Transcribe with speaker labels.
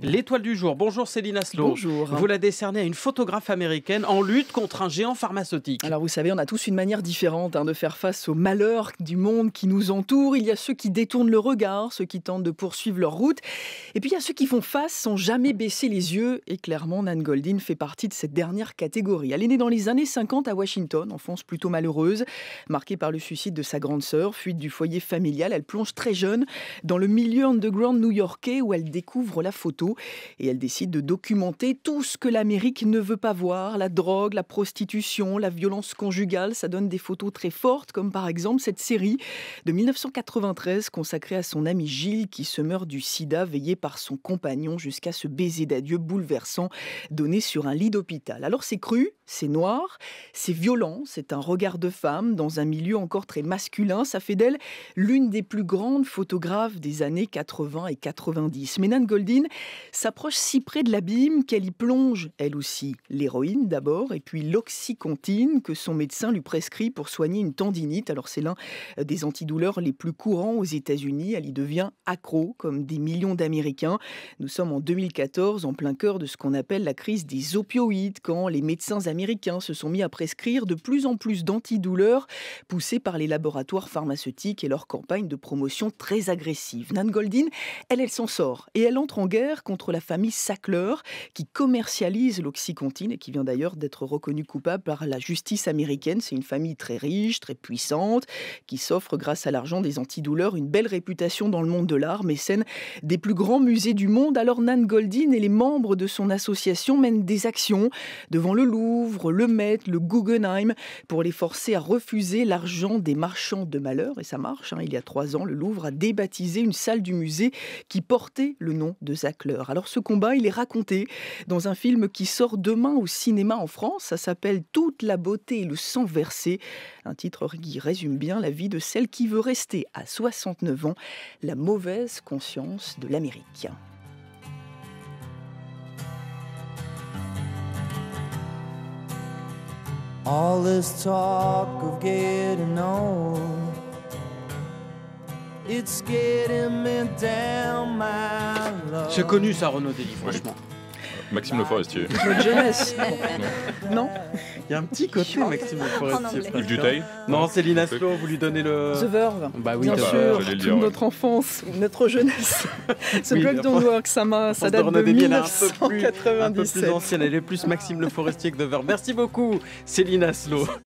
Speaker 1: L'étoile du jour. Bonjour Céline Aslo.
Speaker 2: Bonjour.
Speaker 1: Vous la décernez à une photographe américaine en lutte contre un géant pharmaceutique.
Speaker 2: Alors vous savez, on a tous une manière différente de faire face aux malheurs du monde qui nous entoure. Il y a ceux qui détournent le regard, ceux qui tentent de poursuivre leur route. Et puis il y a ceux qui font face sans jamais baisser les yeux. Et clairement, Nan Goldin fait partie de cette dernière catégorie. Elle est née dans les années 50 à Washington, enfance plutôt malheureuse, marquée par le suicide de sa grande sœur, fuite du foyer familial. Elle plonge très jeune dans le milieu underground new-yorkais où elle découvre la photo. Et elle décide de documenter tout ce que l'Amérique ne veut pas voir, la drogue, la prostitution, la violence conjugale. Ça donne des photos très fortes, comme par exemple cette série de 1993 consacrée à son ami Gilles qui se meurt du sida, veillé par son compagnon jusqu'à ce baiser d'adieu bouleversant donné sur un lit d'hôpital. Alors c'est cru, c'est noir, c'est violent, c'est un regard de femme dans un milieu encore très masculin. Ça fait d'elle l'une des plus grandes photographes des années 80 et 90. Mais Nan Goldin s'approche si près de l'abîme qu'elle y plonge, elle aussi, l'héroïne d'abord, et puis l'oxycontine que son médecin lui prescrit pour soigner une tendinite. Alors c'est l'un des antidouleurs les plus courants aux États-Unis. Elle y devient accro, comme des millions d'Américains. Nous sommes en 2014, en plein cœur de ce qu'on appelle la crise des opioïdes, quand les médecins américains se sont mis à prescrire de plus en plus d'antidouleurs, poussés par les laboratoires pharmaceutiques et leur campagne de promotion très agressive. Nan Goldin, elle s'en sort, et elle entre en guerre contre la famille Sackler qui commercialise l'oxycontine et qui vient d'ailleurs d'être reconnue coupable par la justice américaine. C'est une famille très riche, très puissante, qui s'offre grâce à l'argent des antidouleurs une belle réputation dans le monde de l'art, mécène des plus grands musées du monde. Alors Nan Goldin et les membres de son association mènent des actions devant le Louvre, le Met, le Guggenheim pour les forcer à refuser l'argent des marchands de malheur. Et ça marche, Il y a 3 ans, le Louvre a débaptisé une salle du musée qui portait le nom de Sackler. Alors ce combat, il est raconté dans un film qui sort demain au cinéma en France. Ça s'appelle « Toute la beauté et le sang versé ». Un titre qui résume bien la vie de celle qui veut rester à 69 ans la mauvaise conscience de l'Amérique.
Speaker 3: All this talk of getting old, it's getting me down, my love.
Speaker 1: C'est connu ça, Renaud Dely, franchement.
Speaker 4: Maxime Le Forestier.
Speaker 2: Notre jeunesse. Non.
Speaker 1: Il y a un petit côté Maxime Le Forestier.
Speaker 4: Yves Duteil.
Speaker 1: Non, Céline Aslo, vous lui donnez le...
Speaker 2: The Verve.
Speaker 1: Bah oui,
Speaker 2: Bien
Speaker 1: The
Speaker 2: sûr,
Speaker 1: Verve.
Speaker 4: j'allais le
Speaker 2: toute
Speaker 4: dire,
Speaker 2: notre enfance, notre jeunesse. Ce
Speaker 1: Oui,
Speaker 2: Blood Don't Work, ça
Speaker 1: de
Speaker 2: date
Speaker 1: Renaud
Speaker 2: de
Speaker 1: Dely, elle est un peu
Speaker 2: 1997.
Speaker 1: plus ancienne. Elle est plus Maxime Le Forestier que The Verve. Merci beaucoup, Céline Aslo.